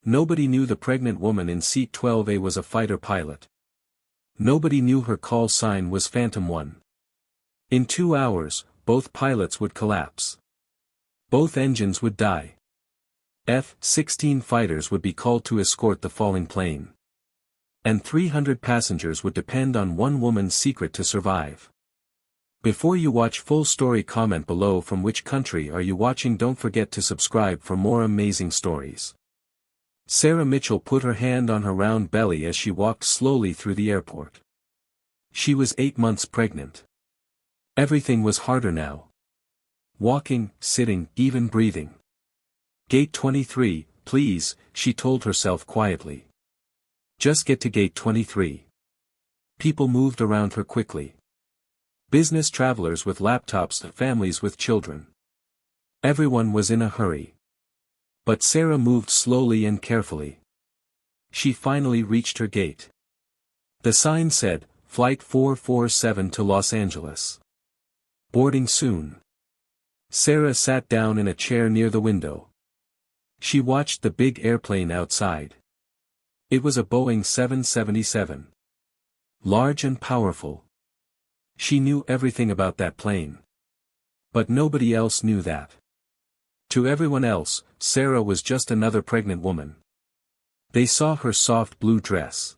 Nobody knew the pregnant woman in seat 12A was a fighter pilot. Nobody knew her call sign was Phantom 1. In 2 hours, both pilots would collapse. Both engines would die. F-16 fighters would be called to escort the falling plane. And 300 passengers would depend on one woman's secret to survive. Before you watch full story, comment below from which country are you watching. Don't forget to subscribe for more amazing stories. Sarah Mitchell put her hand on her round belly as she walked slowly through the airport. She was 8 months pregnant. Everything was harder now. Walking, sitting, even breathing. Gate 23, please, she told herself quietly. Just get to gate 23. People moved around her quickly. Business travelers with laptops, families with children. Everyone was in a hurry. But Sarah moved slowly and carefully. She finally reached her gate. The sign said, Flight 447 to Los Angeles. Boarding soon. Sarah sat down in a chair near the window. She watched the big airplane outside. It was a Boeing 777. Large and powerful. She knew everything about that plane. But nobody else knew that. To everyone else, Sarah was just another pregnant woman. They saw her soft blue dress.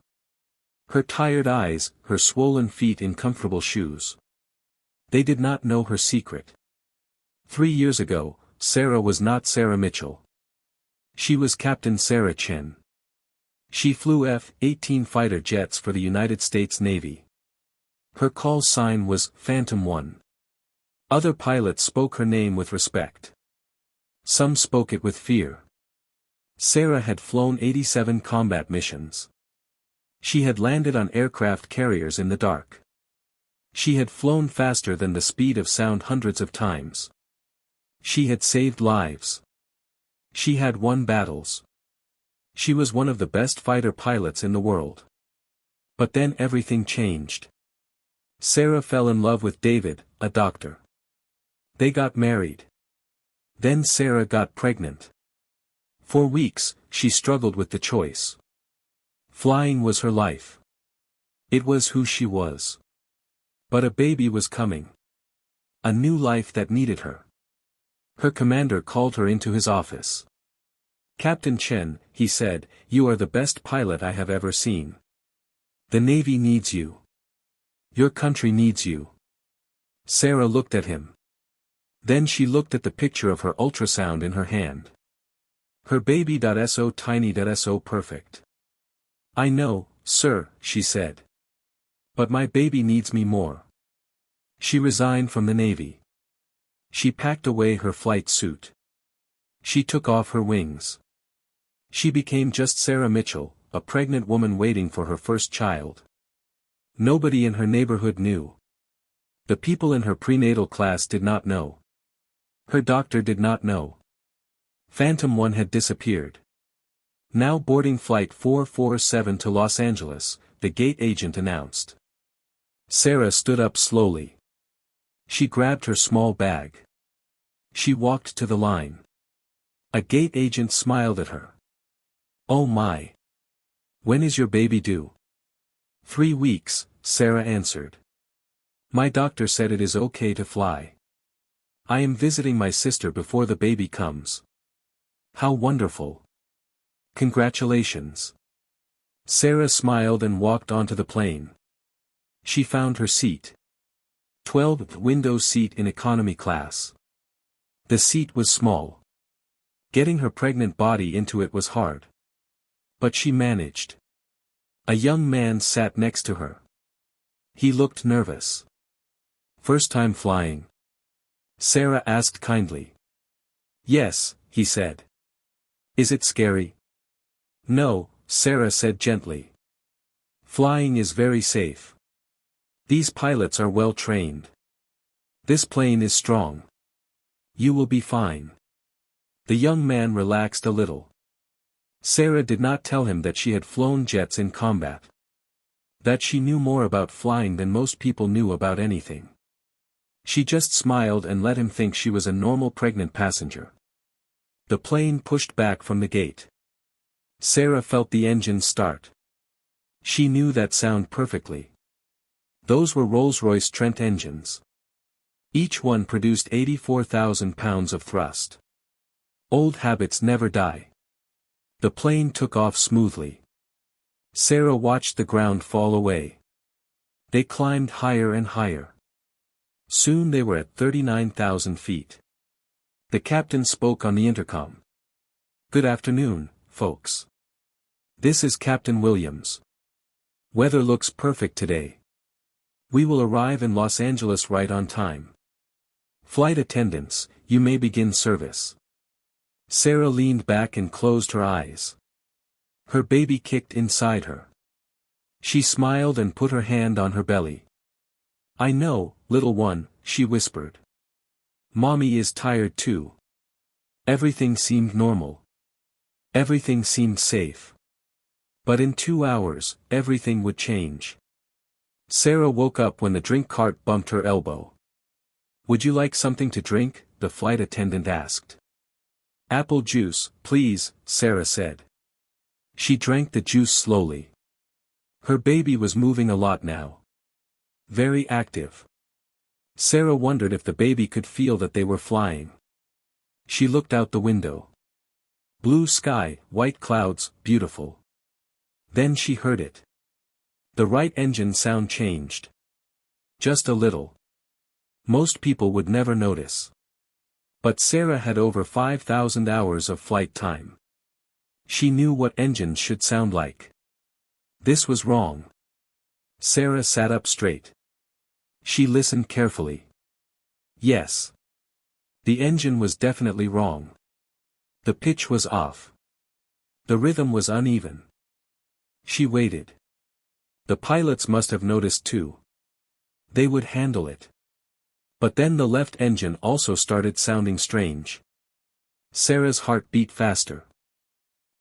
Her tired eyes, her swollen feet in comfortable shoes. They did not know her secret. 3 years ago, Sarah was not Sarah Mitchell. She was Captain Sarah Chen. She flew F-18 fighter jets for the United States Navy. Her call sign was Phantom 1. Other pilots spoke her name with respect. Some spoke it with fear. Sarah had flown 87 combat missions. She had landed on aircraft carriers in the dark. She had flown faster than the speed of sound hundreds of times. She had saved lives. She had won battles. She was one of the best fighter pilots in the world. But then everything changed. Sarah fell in love with David, a doctor. They got married. Then Sarah got pregnant. For weeks, she struggled with the choice. Flying was her life. It was who she was. But a baby was coming. A new life that needed her. Her commander called her into his office. Captain Chen, he said, you are the best pilot I have ever seen. The Navy needs you. Your country needs you. Sarah looked at him. Then she looked at the picture of her ultrasound in her hand. Her baby.so tiny.so perfect. I know, sir, she said. But my baby needs me more. She resigned from the Navy. She packed away her flight suit. She took off her wings. She became just Sarah Mitchell, a pregnant woman waiting for her first child. Nobody in her neighborhood knew. The people in her prenatal class did not know. Her doctor did not know. Phantom 1 had disappeared. Now boarding Flight 447 to Los Angeles, the gate agent announced. Sarah stood up slowly. She grabbed her small bag. She walked to the line. A gate agent smiled at her. Oh my! When is your baby due? 3 weeks, Sarah answered. My doctor said it is okay to fly. I am visiting my sister before the baby comes. How wonderful! Congratulations! Sarah smiled and walked onto the plane. She found her seat. 12th window seat in economy class. The seat was small. Getting her pregnant body into it was hard. But she managed. A young man sat next to her. He looked nervous. First time flying? Sarah asked kindly. Yes, he said. Is it scary? No, Sarah said gently. Flying is very safe. These pilots are well trained. This plane is strong. You will be fine. The young man relaxed a little. Sarah did not tell him that she had flown jets in combat. That she knew more about flying than most people knew about anything. She just smiled and let him think she was a normal pregnant passenger. The plane pushed back from the gate. Sarah felt the engine start. She knew that sound perfectly. Those were Rolls-Royce Trent engines. Each one produced 84,000 pounds of thrust. Old habits never die. The plane took off smoothly. Sarah watched the ground fall away. They climbed higher and higher. Soon they were at 39,000 feet. The captain spoke on the intercom. "Good afternoon, folks. This is Captain Williams. Weather looks perfect today. We will arrive in Los Angeles right on time. Flight attendants, you may begin service." Sarah leaned back and closed her eyes. Her baby kicked inside her. She smiled and put her hand on her belly. "I know, little one," she whispered. "Mommy is tired too." Everything seemed normal. Everything seemed safe. But in 2 hours, everything would change. Sarah woke up when the drink cart bumped her elbow. "Would you like something to drink?" the flight attendant asked. "Apple juice, please," Sarah said. She drank the juice slowly. Her baby was moving a lot now. Very active. Sarah wondered if the baby could feel that they were flying. She looked out the window. Blue sky, white clouds, beautiful. Then she heard it. The right engine sound changed. Just a little. Most people would never notice. But Sarah had over 5,000 hours of flight time. She knew what engines should sound like. This was wrong. Sarah sat up straight. She listened carefully. Yes. The engine was definitely wrong. The pitch was off. The rhythm was uneven. She waited. The pilots must have noticed too. They would handle it. But then the left engine also started sounding strange. Sarah's heart beat faster.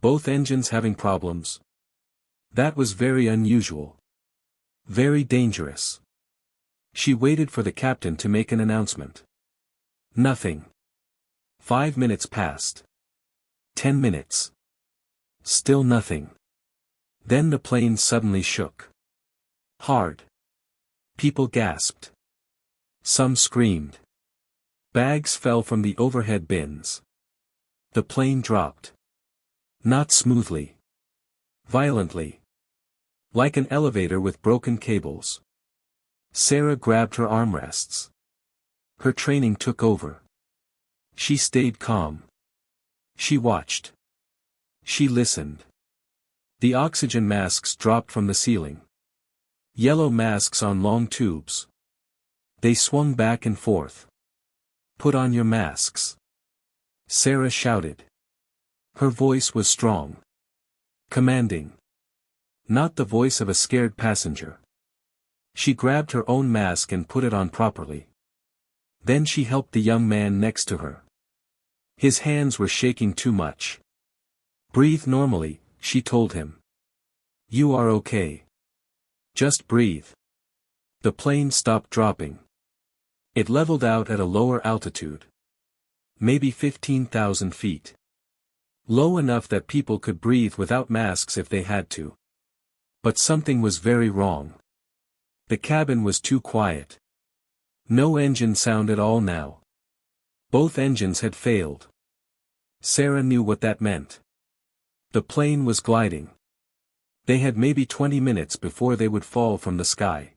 Both engines having problems. That was very unusual. Very dangerous. She waited for the captain to make an announcement. Nothing. 5 minutes passed. 10 minutes. Still nothing. Then the plane suddenly shook. Hard. People gasped. Some screamed. Bags fell from the overhead bins. The plane dropped. Not smoothly. Violently. Like an elevator with broken cables. Sarah grabbed her armrests. Her training took over. She stayed calm. She watched. She listened. The oxygen masks dropped from the ceiling. Yellow masks on long tubes. They swung back and forth. "Put on your masks." Sarah shouted. Her voice was strong. Commanding. Not the voice of a scared passenger. She grabbed her own mask and put it on properly. Then she helped the young man next to her. His hands were shaking too much. "Breathe normally," she told him. "You are okay. Just breathe." The plane stopped dropping. It leveled out at a lower altitude. Maybe 15,000 feet. Low enough that people could breathe without masks if they had to. But something was very wrong. The cabin was too quiet. No engine sound at all now. Both engines had failed. Sarah knew what that meant. The plane was gliding. They had maybe 20 minutes before they would fall from the sky.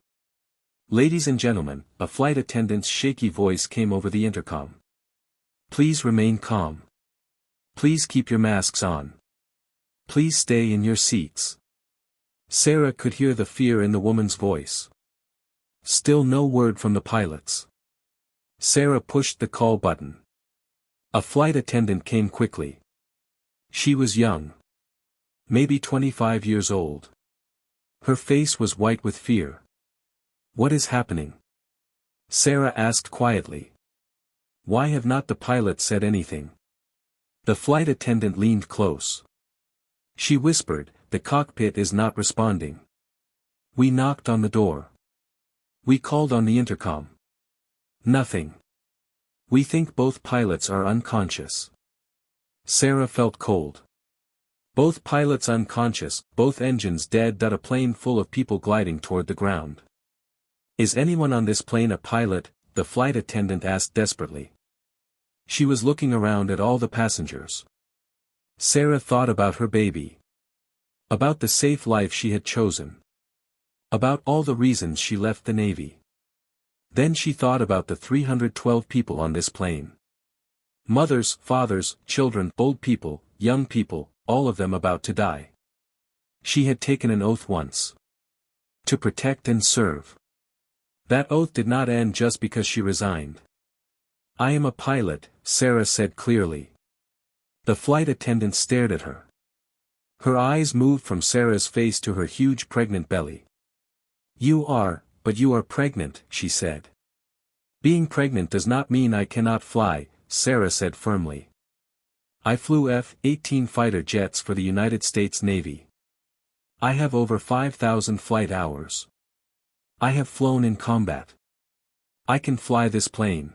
"Ladies and gentlemen," a flight attendant's shaky voice came over the intercom. "Please remain calm. Please keep your masks on. Please stay in your seats." Sarah could hear the fear in the woman's voice. Still no word from the pilots. Sarah pushed the call button. A flight attendant came quickly. She was young. Maybe 25 years old. Her face was white with fear. "What is happening?" Sarah asked quietly. "Why have not the pilots said anything?" The flight attendant leaned close. She whispered, "The cockpit is not responding. We knocked on the door. We called on the intercom. Nothing. We think both pilots are unconscious." Sarah felt cold. Both pilots unconscious, both engines dead. A plane full of people gliding toward the ground. Is anyone on this plane a pilot? The flight attendant asked desperately. She was looking around at all the passengers. Sarah thought about her baby. About the safe life she had chosen. About all the reasons she left the Navy. Then she thought about the 312 people on this plane. Mothers, fathers, children, old people, young people, all of them about to die. She had taken an oath once. To protect and serve. That oath did not end just because she resigned. I am a pilot, Sarah said clearly. The flight attendant stared at her. Her eyes moved from Sarah's face to her huge pregnant belly. But you are pregnant, she said. Being pregnant does not mean I cannot fly, Sarah said firmly. I flew F-18 fighter jets for the United States Navy. I have over 5,000 flight hours. I have flown in combat. I can fly this plane.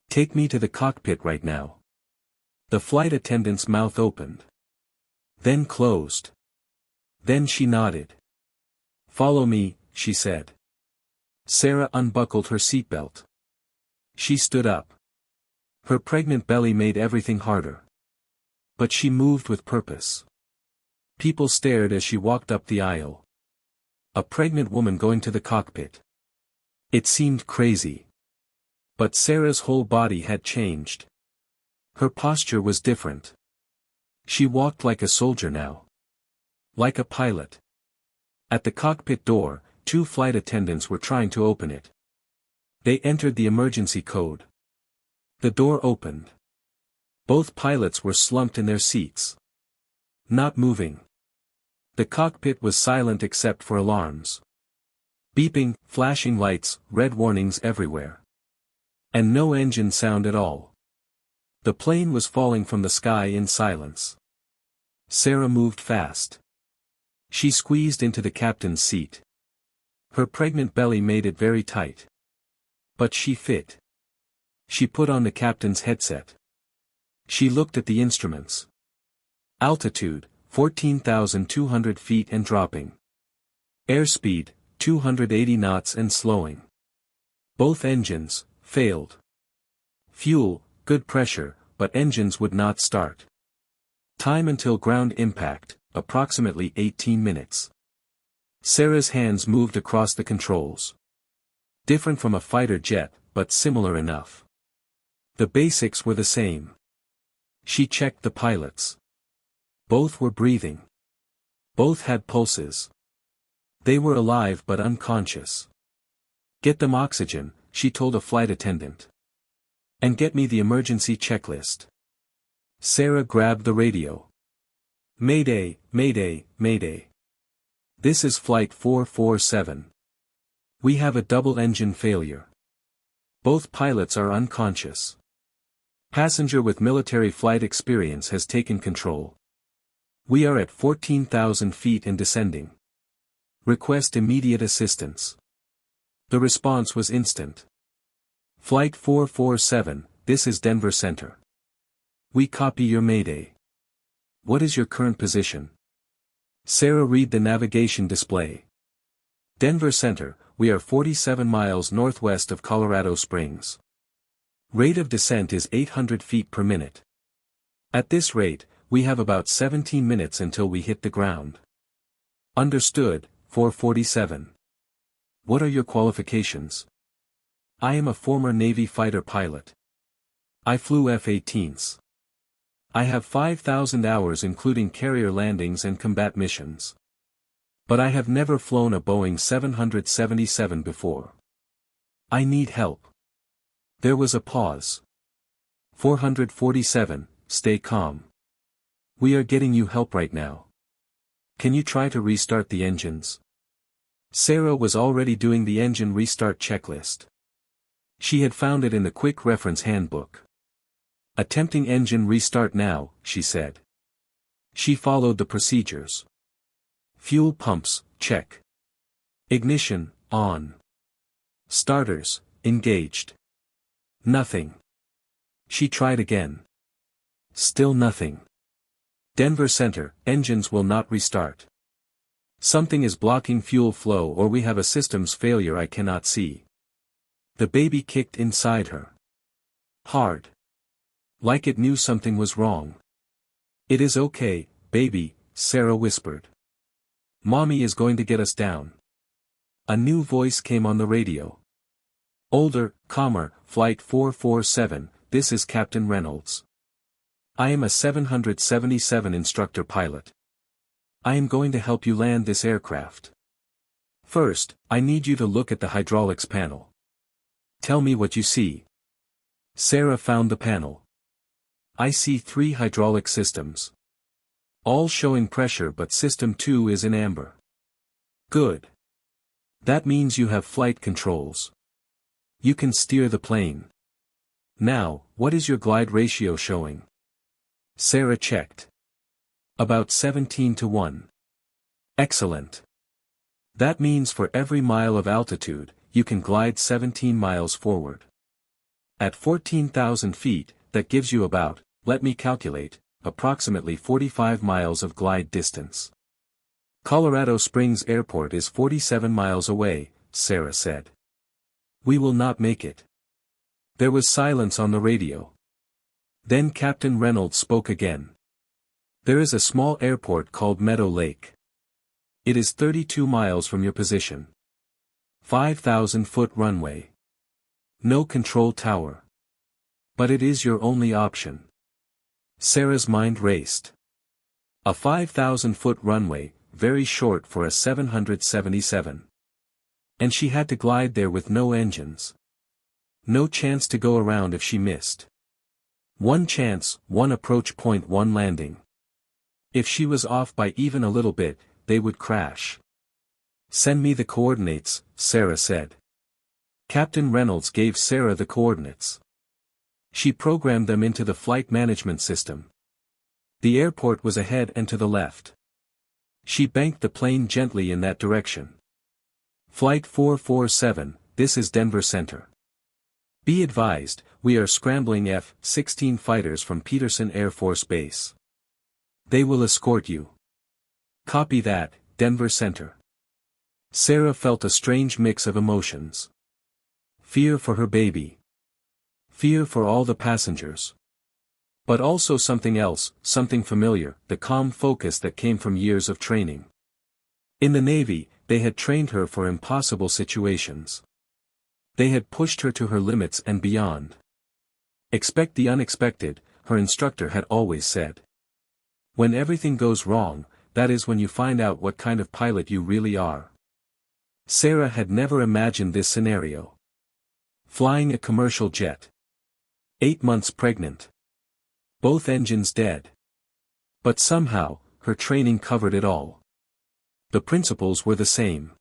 Take me to the cockpit right now. The flight attendant's mouth opened. Then closed. Then she nodded. Follow me, she said. Sarah unbuckled her seatbelt. She stood up. Her pregnant belly made everything harder. But she moved with purpose. People stared as she walked up the aisle. A pregnant woman going to the cockpit. It seemed crazy. But Sarah's whole body had changed. Her posture was different. She walked like a soldier now. Like a pilot. At the cockpit door, 2 flight attendants were trying to open it. They entered the emergency code. The door opened. Both pilots were slumped in their seats. Not moving. The cockpit was silent except for alarms. Beeping, flashing lights, red warnings everywhere. And no engine sound at all. The plane was falling from the sky in silence. Sarah moved fast. She squeezed into the captain's seat. Her pregnant belly made it very tight. But she fit. She put on the captain's headset. She looked at the instruments. Altitude, 14,200 feet and dropping. Airspeed, 280 knots and slowing. Both engines, failed. Fuel, good pressure, but engines would not start. Time until ground impact, approximately 18 minutes. Sarah's hands moved across the controls. Different from a fighter jet, but similar enough. The basics were the same. She checked the pilots. Both were breathing. Both had pulses. They were alive but unconscious. Get them oxygen, she told a flight attendant. And get me the emergency checklist. Sarah grabbed the radio. Mayday, mayday, mayday. This is Flight 447. We have a double engine failure. Both pilots are unconscious. Passenger with military flight experience has taken control. We are at 14,000 feet and descending. Request immediate assistance. The response was instant. Flight 447, this is Denver Center. We copy your mayday. What is your current position? Sarah read the navigation display. Denver Center, we are 47 miles northwest of Colorado Springs. Rate of descent is 800 feet per minute. At this rate, we have about 17 minutes until we hit the ground. Understood, 447. What are your qualifications? I am a former Navy fighter pilot. I flew F-18s. I have 5,000 hours including carrier landings and combat missions. But I have never flown a Boeing 777 before. I need help. There was a pause. 447, stay calm. We are getting you help right now. Can you try to restart the engines? Sarah was already doing the engine restart checklist. She had found it in the quick reference handbook. Attempting engine restart now, she said. She followed the procedures. Fuel pumps, check. Ignition, on. Starters, engaged. Nothing. She tried again. Still nothing. Denver Center, engines will not restart. Something is blocking fuel flow, or we have a systems failure I cannot see. The baby kicked inside her. Hard. Like it knew something was wrong. It is okay, baby, Sarah whispered. Mommy is going to get us down. A new voice came on the radio. Older, calmer, Flight 447, this is Captain Reynolds. I am a 777 instructor pilot. I am going to help you land this aircraft. First, I need you to look at the hydraulics panel. Tell me what you see. Sarah found the panel. I see 3 hydraulic systems. All showing pressure, but system 2 is in amber. Good. That means you have flight controls. You can steer the plane. Now, what is your glide ratio showing? Sarah checked. About 17:1. Excellent. That means for every mile of altitude, you can glide 17 miles forward. At 14,000 feet, that gives you about, let me calculate, approximately 45 miles of glide distance. Colorado Springs Airport is 47 miles away, Sarah said. We will not make it. There was silence on the radio. Then Captain Reynolds spoke again. There is a small airport called Meadow Lake. It is 32 miles from your position. 5,000-foot runway. No control tower. But it is your only option. Sarah's mind raced. A 5,000-foot runway, very short for a 777. And she had to glide there with no engines. No chance to go around if she missed. One chance, one approach point, one landing. If she was off by even a little bit, they would crash. Send me the coordinates, Sarah said. Captain Reynolds gave Sarah the coordinates. She programmed them into the flight management system. The airport was ahead and to the left. She banked the plane gently in that direction. Flight 447, this is Denver Center. Be advised, we are scrambling F-16 fighters from Peterson Air Force Base. They will escort you. Copy that, Denver Center. Sarah felt a strange mix of emotions. Fear for her baby. Fear for all the passengers. But also something else, something familiar, the calm focus that came from years of training. In the Navy, they had trained her for impossible situations. They had pushed her to her limits and beyond. Expect the unexpected, her instructor had always said. When everything goes wrong, that is when you find out what kind of pilot you really are. Sarah had never imagined this scenario. Flying a commercial jet. 8 months pregnant. Both engines dead. But somehow, her training covered it all. The principles were the same.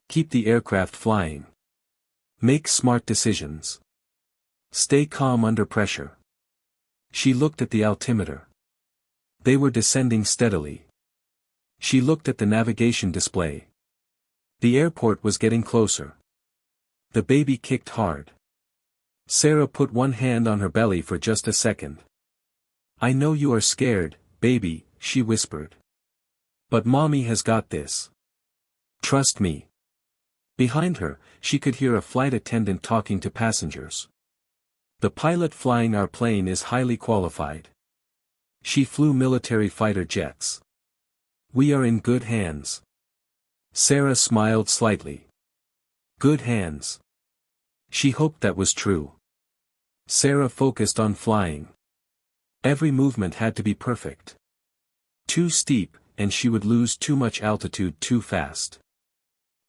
Keep the aircraft flying. Make smart decisions. Stay calm under pressure. She looked at the altimeter. They were descending steadily. She looked at the navigation display. The airport was getting closer. The baby kicked hard. Sarah put one hand on her belly for just a second. I know you are scared, baby, she whispered. But mommy has got this. Trust me. Behind her, she could hear a flight attendant talking to passengers. The pilot flying our plane is highly qualified. She flew military fighter jets. We are in good hands. Sarah smiled slightly. Good hands. She hoped that was true. Sarah focused on flying. Every movement had to be perfect. Too steep, and she would lose too much altitude too fast.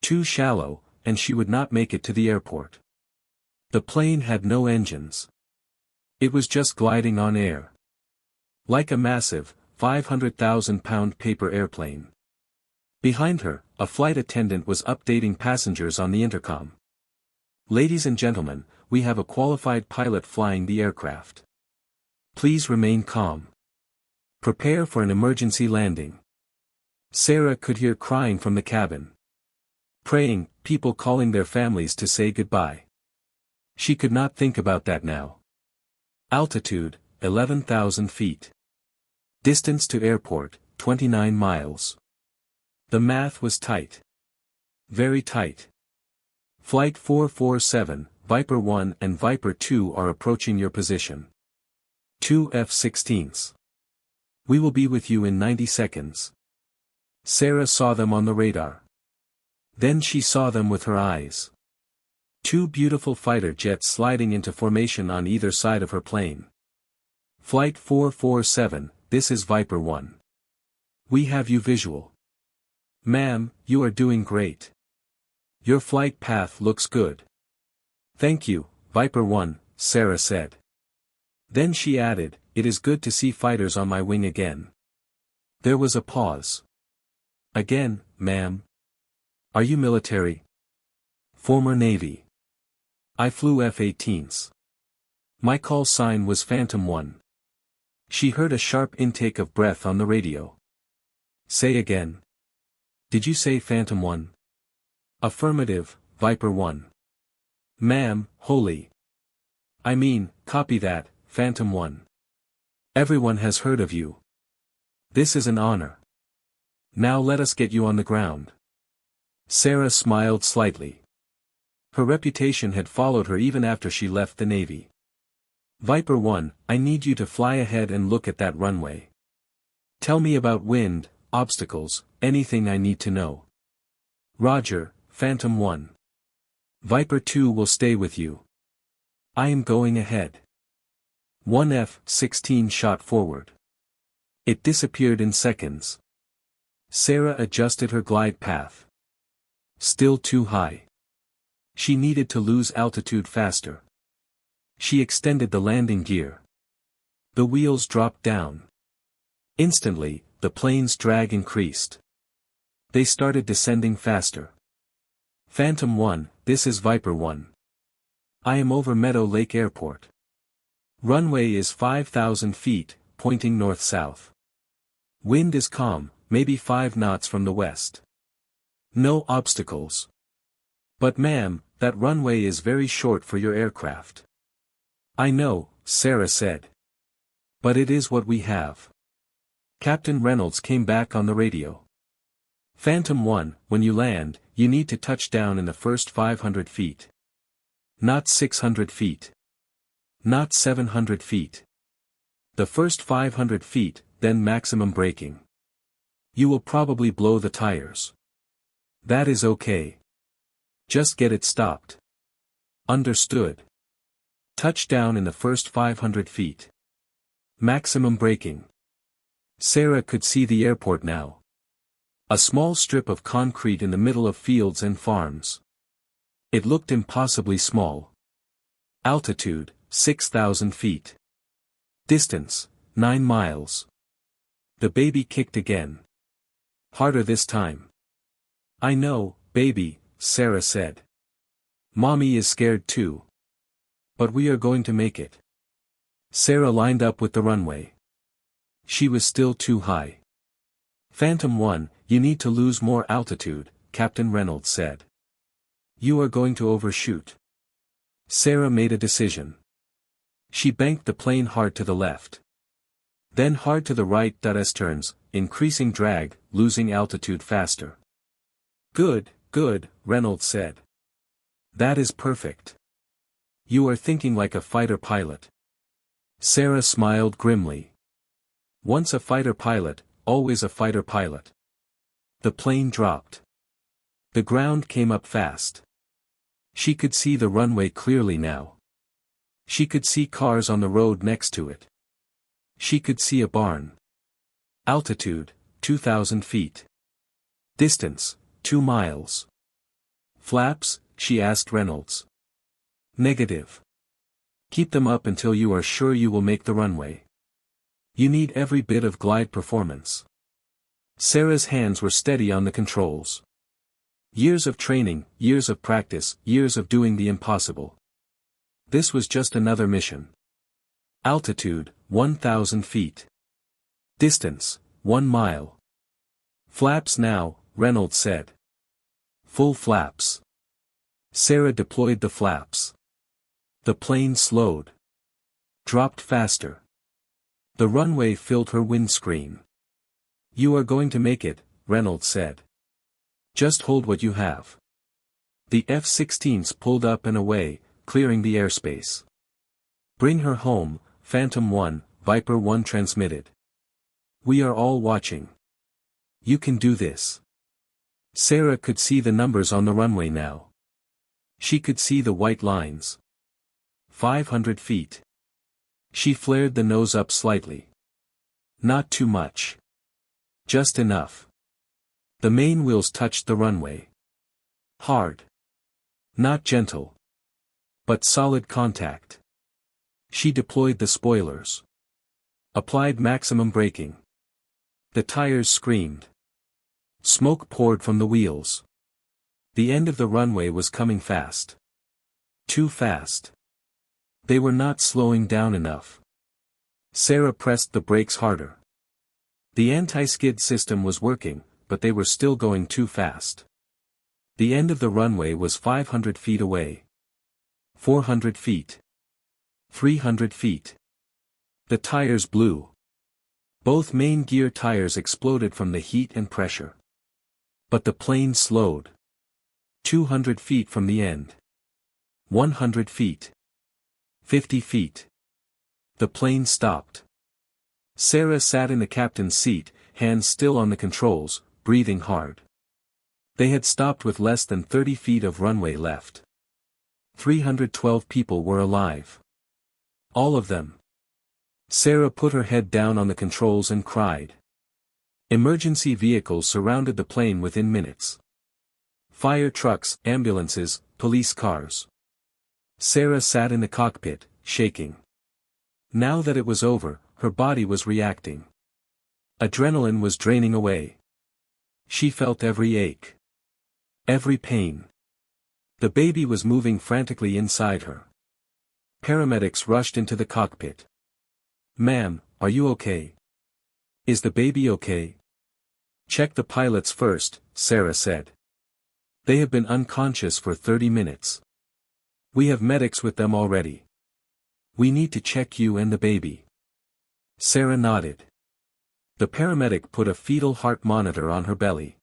Too shallow, and she would not make it to the airport. The plane had no engines. It was just gliding on air. Like a massive, 500,000-pound paper airplane. Behind her, a flight attendant was updating passengers on the intercom. Ladies and gentlemen, we have a qualified pilot flying the aircraft. Please remain calm. Prepare for an emergency landing. Sarah could hear crying from the cabin. Praying, people calling their families to say goodbye. She could not think about that now. Altitude, 11,000 feet. Distance to airport, 29 miles. The math was tight. Very tight. Flight 447, Viper 1 and Viper 2 are approaching your position. 2 F-16s. We will be with you in 90 seconds. Sarah saw them on the radar. Then she saw them with her eyes. 2 beautiful fighter jets sliding into formation on either side of her plane. Flight 447, this is Viper 1. We have you visual. Ma'am, you are doing great. Your flight path looks good. Thank you, Viper 1, Sarah said. Then she added, it is good to see fighters on my wing again. There was a pause. Again, ma'am. Are you military? Former Navy. I flew F-18s. My call sign was Phantom 1. She heard a sharp intake of breath on the radio. Say again. Did you say Phantom 1? Affirmative, Viper 1. Ma'am, holy. I mean, copy that, Phantom 1. Everyone has heard of you. This is an honor. Now let us get you on the ground. Sarah smiled slightly. Her reputation had followed her even after she left the Navy. Viper 1, I need you to fly ahead and look at that runway. Tell me about wind, obstacles, anything I need to know. Roger, Phantom 1. Viper 2 will stay with you. I am going ahead. 1 F-16 shot forward. It disappeared in seconds. Sarah adjusted her glide path. Still too high. She needed to lose altitude faster. She extended the landing gear. The wheels dropped down. Instantly, the plane's drag increased. They started descending faster. Phantom 1, this is Viper 1. I am over Meadow Lake Airport. Runway is 5,000 feet, pointing north-south. Wind is calm, maybe 5 knots from the west. No obstacles. But ma'am, that runway is very short for your aircraft. I know, Sarah said. But it is what we have. Captain Reynolds came back on the radio. Phantom 1, when you land, you need to touch down in the first 500 feet. Not 600 feet. Not 700 feet. The first 500 feet, then maximum braking. You will probably blow the tires. That is okay. Just get it stopped. Understood. Touch down in the first 500 feet. Maximum braking. Sarah could see the airport now. A small strip of concrete in the middle of fields and farms. It looked impossibly small. Altitude, 6,000 feet. Distance, 9 miles. The baby kicked again. Harder this time. I know, baby, Sarah said. Mommy is scared too. But we are going to make it. Sarah lined up with the runway. She was still too high. Phantom 1, you need to lose more altitude, Captain Reynolds said. You are going to overshoot. Sarah made a decision. She banked the plane hard to the left. Then hard to the right. S turns, increasing drag, losing altitude faster. Good, good, Reynolds said. That is perfect. You are thinking like a fighter pilot. Sarah smiled grimly. Once a fighter pilot, always a fighter pilot. The plane dropped. The ground came up fast. She could see the runway clearly now. She could see cars on the road next to it. She could see a barn. Altitude, 2,000 feet. Distance, 2 miles. Flaps, she asked Reynolds. Negative. Keep them up until you are sure you will make the runway. You need every bit of glide performance. Sarah's hands were steady on the controls. Years of training, years of practice, years of doing the impossible. This was just another mission. Altitude, 1,000 feet. Distance, 1 mile. Flaps now, Reynolds said. Full flaps. Sarah deployed the flaps. The plane slowed. Dropped faster. The runway filled her windscreen. "You are going to make it," Reynolds said. "Just hold what you have." The F-16s pulled up and away, clearing the airspace. "Bring her home," Phantom 1, Viper 1 transmitted. "We are all watching. You can do this." Sarah could see the numbers on the runway now. She could see the white lines. 500 feet. She flared the nose up slightly. Not too much. Just enough. The main wheels touched the runway. Hard. Not gentle. But solid contact. She deployed the spoilers. Applied maximum braking. The tires screamed. Smoke poured from the wheels. The end of the runway was coming fast. Too fast. They were not slowing down enough. Sarah pressed the brakes harder. The anti-skid system was working, but they were still going too fast. The end of the runway was 500 feet away. 400 feet. 300 feet. The tires blew. Both main gear tires exploded from the heat and pressure. But the plane slowed. 200 feet from the end. 100 feet. 50 feet. The plane stopped. Sarah sat in the captain's seat, hands still on the controls, breathing hard. They had stopped with less than 30 feet of runway left. 312 people were alive. All of them. Sarah put her head down on the controls and cried. Emergency vehicles surrounded the plane within minutes. Fire trucks, ambulances, police cars. Sarah sat in the cockpit, shaking. Now that it was over, her body was reacting. Adrenaline was draining away. She felt every ache. Every pain. The baby was moving frantically inside her. Paramedics rushed into the cockpit. "Ma'am, are you okay? Is the baby okay?" "Check the pilots first," Sarah said. "They have been unconscious for 30 minutes. We have medics with them already. We need to check you and the baby." Sarah nodded. The paramedic put a fetal heart monitor on her belly.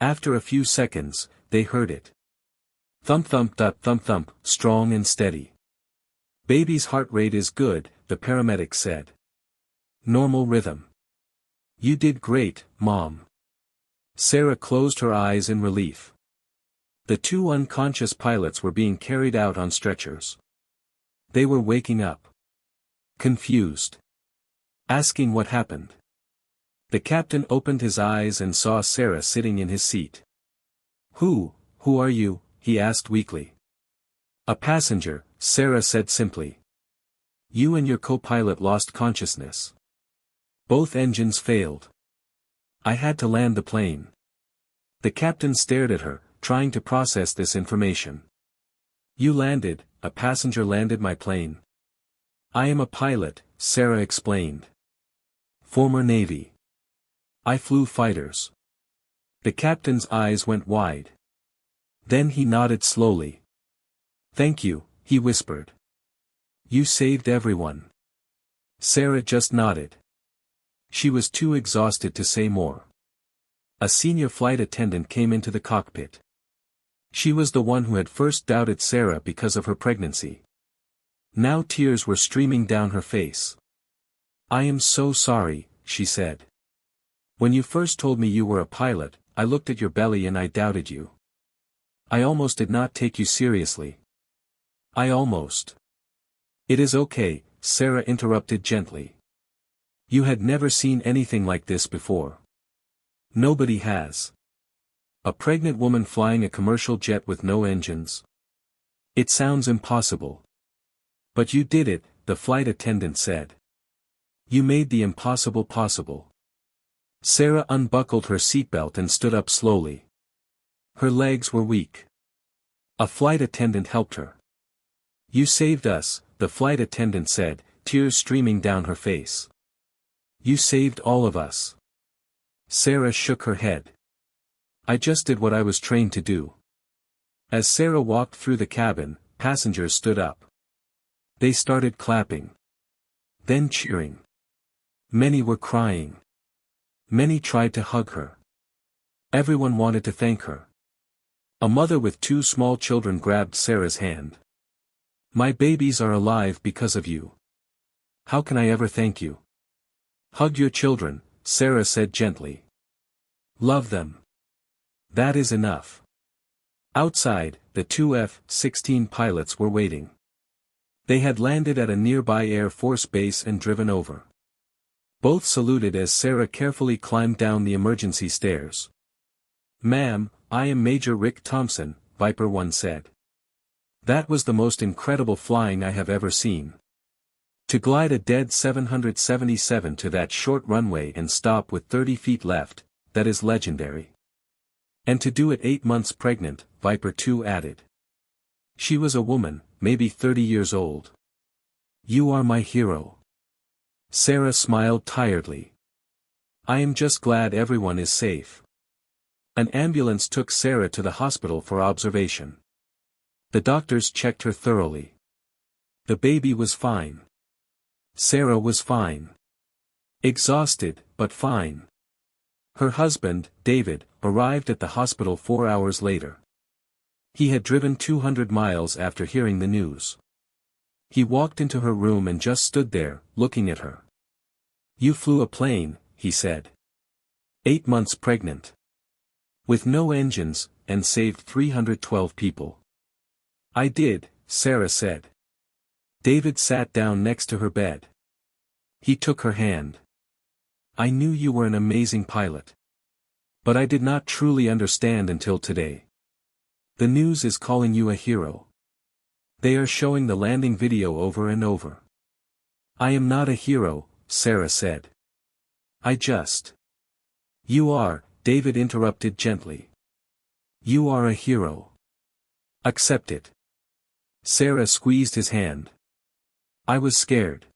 After a few seconds, they heard it. Thump thump thump thump, strong and steady. "Baby's heart rate is good," the paramedic said. "Normal rhythm. You did great, Mom." Sarah closed her eyes in relief. The two unconscious pilots were being carried out on stretchers. They were waking up. Confused. Asking what happened. The captain opened his eyes and saw Sarah sitting in his seat. Who are you?" he asked weakly. "A passenger," Sarah said simply. "You and your co-pilot lost consciousness. Both engines failed. I had to land the plane." The captain stared at her, trying to process this information. "You landed, a passenger landed my plane." "I am a pilot," Sarah explained. "Former Navy. I flew fighters." The captain's eyes went wide. Then he nodded slowly. "Thank you," he whispered. "You saved everyone." Sarah just nodded. She was too exhausted to say more. A senior flight attendant came into the cockpit. She was the one who had first doubted Sarah because of her pregnancy. Now tears were streaming down her face. "I am so sorry," she said. "When you first told me you were a pilot, I looked at your belly and I doubted you. I almost did not take you seriously. I almost." "It is okay," Sarah interrupted gently. "You had never seen anything like this before. Nobody has. A pregnant woman flying a commercial jet with no engines. It sounds impossible. But you did it," the flight attendant said. "You made the impossible possible." Sarah unbuckled her seatbelt and stood up slowly. Her legs were weak. A flight attendant helped her. "You saved us," the flight attendant said, tears streaming down her face. "You saved all of us." Sarah shook her head. "I just did what I was trained to do." As Sarah walked through the cabin, passengers stood up. They started clapping. Then cheering. Many were crying. Many tried to hug her. Everyone wanted to thank her. A mother with 2 small children grabbed Sarah's hand. "My babies are alive because of you. How can I ever thank you?" "Hug your children," Sarah said gently. "Love them. That is enough." Outside, the 2 F-16 pilots were waiting. They had landed at a nearby Air Force base and driven over. Both saluted as Sarah carefully climbed down the emergency stairs. "Ma'am, I am Major Rick Thompson," Viper 1 said. "That was the most incredible flying I have ever seen. To glide a dead 777 to that short runway and stop with 30 feet left, that is legendary. And to do it 8 months pregnant," Viper 2 added. She was a woman, maybe 30 years old. "You are my hero." Sarah smiled tiredly. "I am just glad everyone is safe." An ambulance took Sarah to the hospital for observation. The doctors checked her thoroughly. The baby was fine. Sarah was fine. Exhausted, but fine. Her husband, David, arrived at the hospital 4 hours later. He had driven 200 miles after hearing the news. He walked into her room and just stood there, looking at her. "You flew a plane," he said. 8 months pregnant. With no engines, and saved 312 people. "I did," Sarah said. David sat down next to her bed. He took her hand. "I knew you were an amazing pilot. But I did not truly understand until today. The news is calling you a hero. They are showing the landing video over and over." "I am not a hero," Sarah said. "I just—" "You are," David interrupted gently. "You are a hero. Accept it." Sarah squeezed his hand. "I was scared.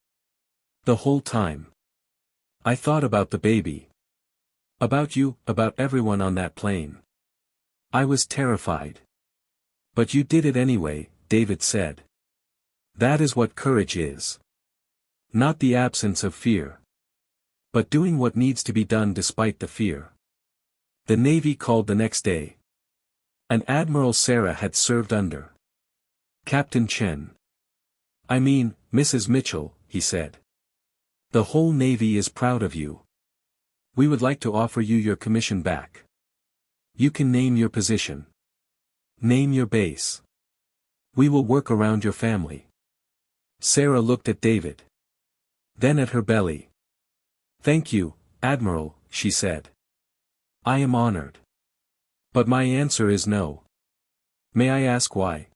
The whole time. I thought about the baby. About you, about everyone on that plane. I was terrified. But you did it anyway," David said. "That is what courage is. Not the absence of fear. But doing what needs to be done despite the fear." The Navy called the next day. An admiral Sarah had served under. "Captain Chen." "I mean, Mrs. Mitchell," he said. "The whole Navy is proud of you. We would like to offer you your commission back. You can name your position. Name your base. We will work around your family." Sarah looked at David. Then at her belly. "Thank you, Admiral," she said. "I am honored. But my answer is no." "May I ask why?"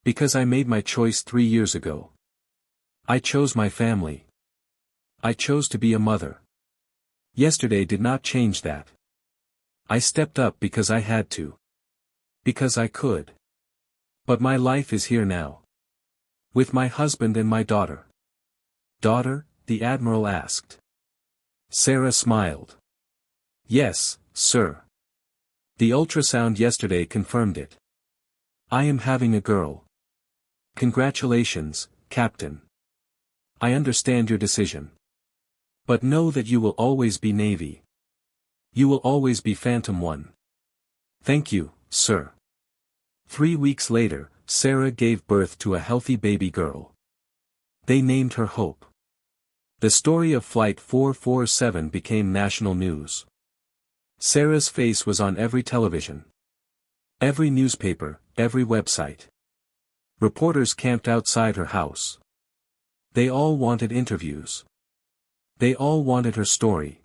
"Because I made my choice 3 years ago. I chose my family. I chose to be a mother. Yesterday did not change that. I stepped up because I had to. Because I could. But my life is here now. With my husband and my daughter." "Daughter?" the Admiral asked. Sarah smiled. "Yes, sir. The ultrasound yesterday confirmed it. I am having a girl. Congratulations, Captain. I understand your decision. But know that you will always be Navy. You will always be Phantom 1. Thank you, sir." 3 weeks later, Sarah gave birth to a healthy baby girl. They named her Hope. The story of Flight 447 became national news. Sarah's face was on every television. Every newspaper, every website. Reporters camped outside her house. They all wanted interviews. They all wanted her story.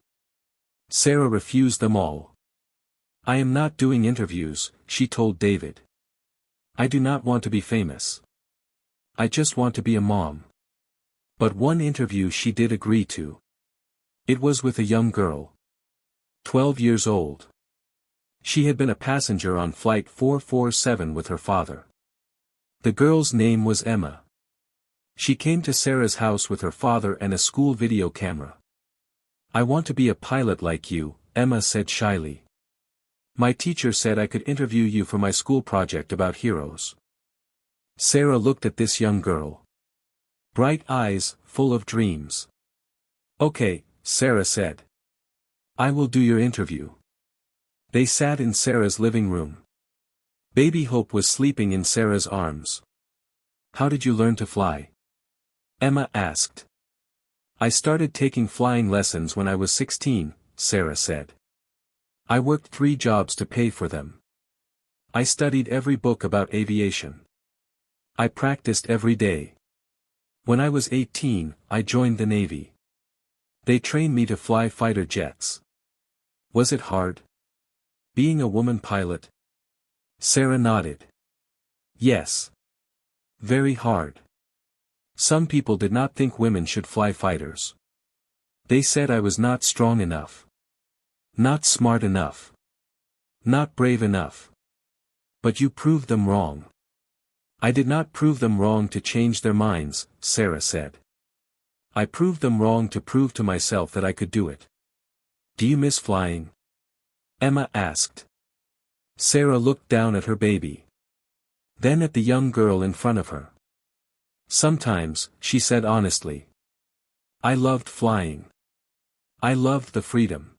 Sarah refused them all. "I am not doing interviews," she told David. "I do not want to be famous. I just want to be a mom." But one interview she did agree to. It was with a young girl. 12 years old. She had been a passenger on Flight 447 with her father. The girl's name was Emma. She came to Sarah's house with her father and a school video camera. "I want to be a pilot like you," Emma said shyly. "My teacher said I could interview you for my school project about heroes." Sarah looked at this young girl. Bright eyes, full of dreams. Okay, Sarah said. I will do your interview. They sat in Sarah's living room. Baby Hope was sleeping in Sarah's arms. How did you learn to fly? Emma asked. I started taking flying lessons when I was 16, Sarah said. I worked 3 jobs to pay for them. I studied every book about aviation. I practiced every day. When I was 18, I joined the Navy. They trained me to fly fighter jets. Was it hard? Being a woman pilot? Sarah nodded. Yes. Very hard. Some people did not think women should fly fighters. They said I was not strong enough. Not smart enough. Not brave enough. But you proved them wrong. I did not prove them wrong to change their minds, Sarah said. I proved them wrong to prove to myself that I could do it. Do you miss flying? Emma asked. Sarah looked down at her baby. Then at the young girl in front of her. Sometimes, she said honestly. I loved flying. I loved the freedom.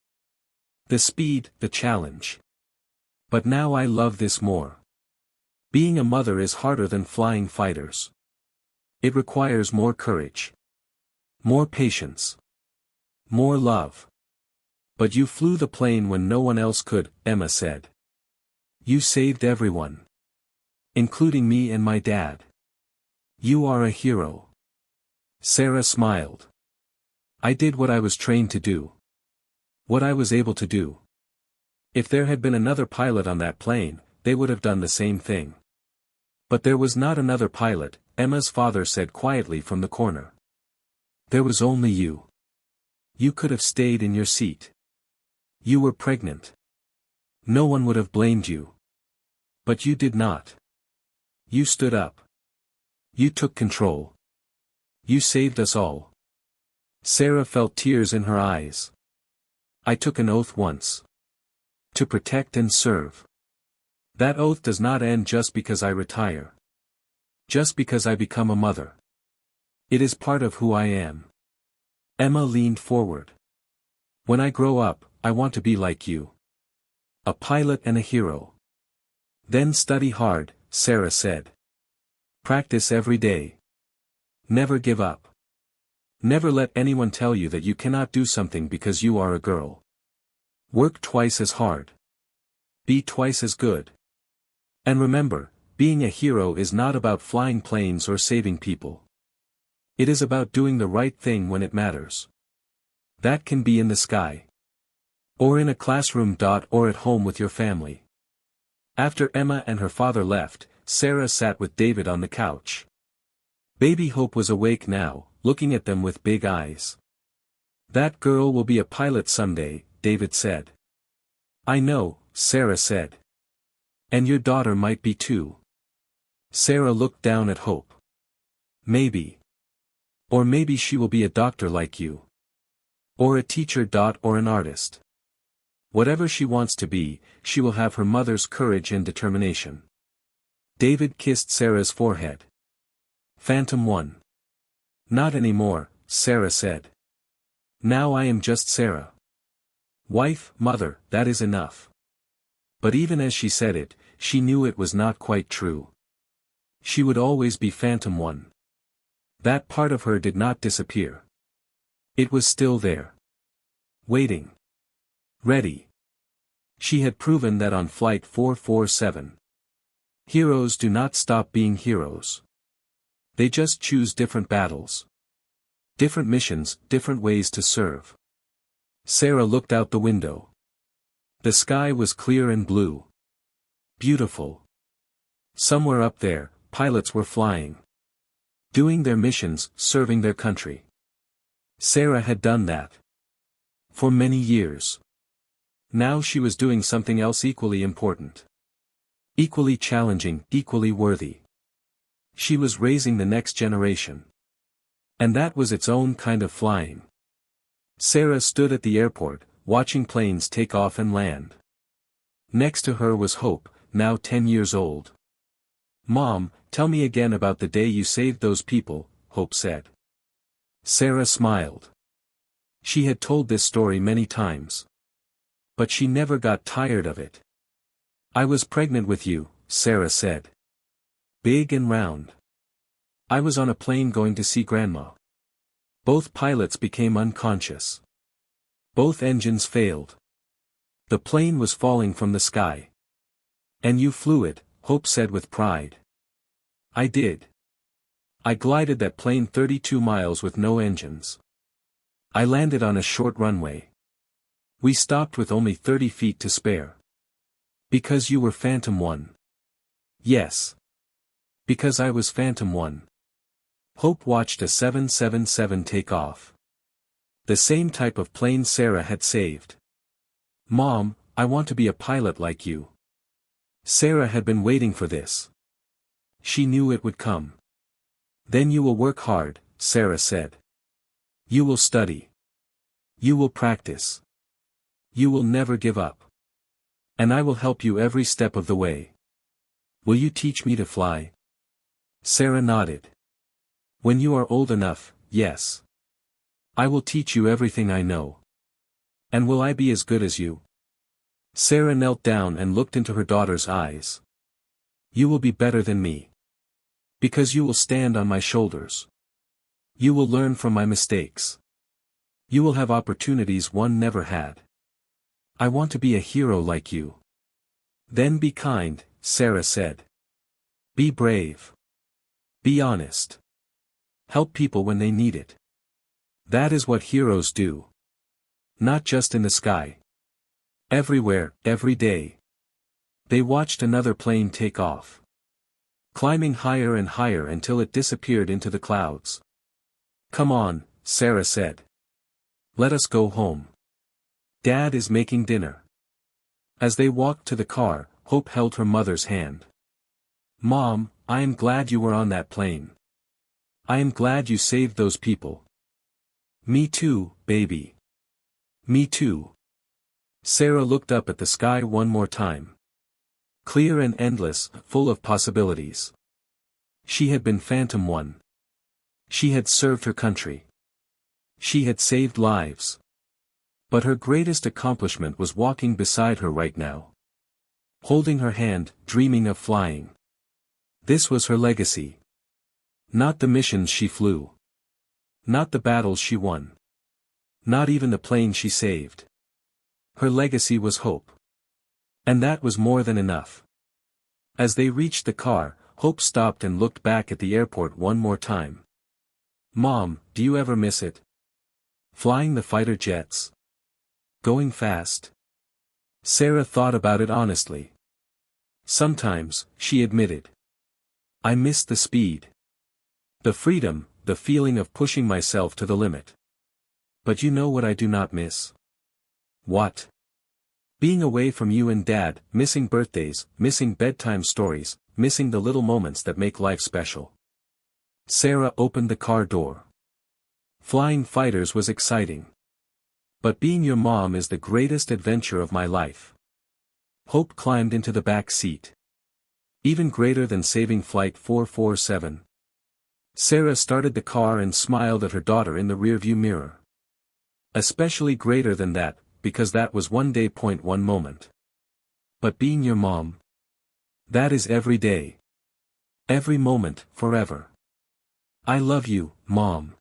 The speed, the challenge. But now I love this more. Being a mother is harder than flying fighters. It requires more courage. More patience. More love. But you flew the plane when no one else could, Emma said. You saved everyone. Including me and my dad. You are a hero. Sarah smiled. I did what I was trained to do. What I was able to do. If there had been another pilot on that plane, they would have done the same thing. But there was not another pilot, Emma's father said quietly from the corner. There was only you. You could have stayed in your seat. You were pregnant. No one would have blamed you. But you did not. You stood up. You took control. You saved us all. Sarah felt tears in her eyes. I took an oath once. To protect and serve. That oath does not end just because I retire. Just because I become a mother. It is part of who I am. Emma leaned forward. When I grow up, I want to be like you. A pilot and a hero. Then study hard, Sarah said. Practice every day. Never give up. Never let anyone tell you that you cannot do something because you are a girl. Work twice as hard. Be twice as good. And remember, being a hero is not about flying planes or saving people. It is about doing the right thing when it matters. That can be in the sky. Or in a classroom. Or at home with your family. After Emma and her father left, Sarah sat with David on the couch. Baby Hope was awake now, looking at them with big eyes. That girl will be a pilot someday, David said. I know, Sarah said. And your daughter might be too. Sarah looked down at Hope. Maybe. Or maybe she will be a doctor like you. Or a teacher. Or an artist. Whatever she wants to be, she will have her mother's courage and determination. David kissed Sarah's forehead. Phantom 1. Not anymore, Sarah said. Now I am just Sarah. Wife, mother, that is enough. But even as she said it, she knew it was not quite true. She would always be Phantom 1. That part of her did not disappear. It was still there. Waiting. Ready. She had proven that on Flight 447. Heroes do not stop being heroes. They just choose different battles. Different missions, different ways to serve. Sarah looked out the window. The sky was clear and blue. Beautiful. Somewhere up there, pilots were flying. Doing their missions, serving their country. Sarah had done that. For many years. Now she was doing something else equally important. Equally challenging, equally worthy. She was raising the next generation. And that was its own kind of flying. Sarah stood at the airport, watching planes take off and land. Next to her was Hope, now 10 years old. Mom, tell me again about the day you saved those people, Hope said. Sarah smiled. She had told this story many times. But she never got tired of it. I was pregnant with you, Sarah said. Big and round. I was on a plane going to see Grandma. Both pilots became unconscious. Both engines failed. The plane was falling from the sky. And you flew it, Hope said with pride. I did. I glided that plane 32 miles with no engines. I landed on a short runway. We stopped with only 30 feet to spare. Because you were Phantom 1. Yes. Because I was Phantom 1. Hope watched a 777 take off. The same type of plane Sarah had saved. Mom, I want to be a pilot like you. Sarah had been waiting for this. She knew it would come. Then you will work hard, Sarah said. You will study. You will practice. You will never give up. And I will help you every step of the way. Will you teach me to fly? Sarah nodded. When you are old enough, yes. I will teach you everything I know. And will I be as good as you? Sarah knelt down and looked into her daughter's eyes. You will be better than me. Because you will stand on my shoulders. You will learn from my mistakes. You will have opportunities one never had. I want to be a hero like you. Then be kind, Sarah said. Be brave. Be honest. Help people when they need it. That is what heroes do. Not just in the sky. Everywhere, every day. They watched another plane take off. Climbing higher and higher until it disappeared into the clouds. Come on, Sarah said. Let us go home. Dad is making dinner. As they walked to the car, Hope held her mother's hand. Mom, I am glad you were on that plane. I am glad you saved those people. Me too, baby. Me too. Sarah looked up at the sky one more time. Clear and endless, full of possibilities. She had been Phantom 1. She had served her country. She had saved lives. But her greatest accomplishment was walking beside her right now. Holding her hand, dreaming of flying. This was her legacy. Not the missions she flew. Not the battles she won. Not even the plane she saved. Her legacy was hope. And that was more than enough. As they reached the car, Hope stopped and looked back at the airport one more time. Mom, do you ever miss it? Flying the fighter jets? Going fast? Sarah thought about it honestly. Sometimes, she admitted. I miss the speed. The freedom, the feeling of pushing myself to the limit. But you know what I do not miss? What? Being away from you and Dad, missing birthdays, missing bedtime stories, missing the little moments that make life special. Sarah opened the car door. Flying fighters was exciting. But being your mom is the greatest adventure of my life. Hope climbed into the back seat. Even greater than saving Flight 447. Sarah started the car and smiled at her daughter in the rearview mirror. Especially greater than that, because that was one day. One moment. But being your mom. That is every day. Every moment, forever. I love you, Mom.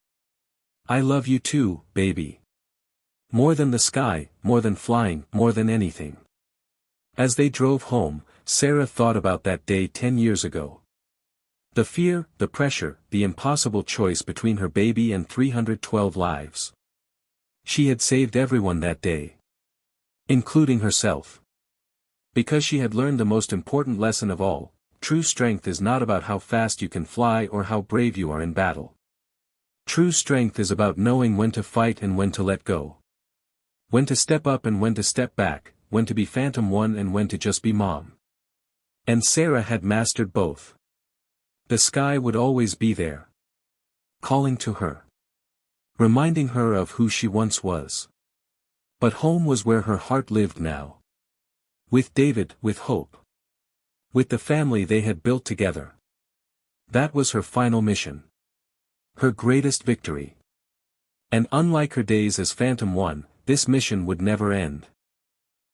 I love you too, baby. More than the sky, more than flying, more than anything. As they drove home, Sarah thought about that day 10 years ago. The fear, the pressure, the impossible choice between her baby and 312 lives. She had saved everyone that day. Including herself. Because she had learned the most important lesson of all, true strength is not about how fast you can fly or how brave you are in battle. True strength is about knowing when to fight and when to let go. When to step up and when to step back, when to be Phantom 1 and when to just be mom. And Sarah had mastered both. The sky would always be there. Calling to her. Reminding her of who she once was. But home was where her heart lived now. With David, with Hope. With the family they had built together. That was her final mission. Her greatest victory. And unlike her days as Phantom 1, this mission would never end.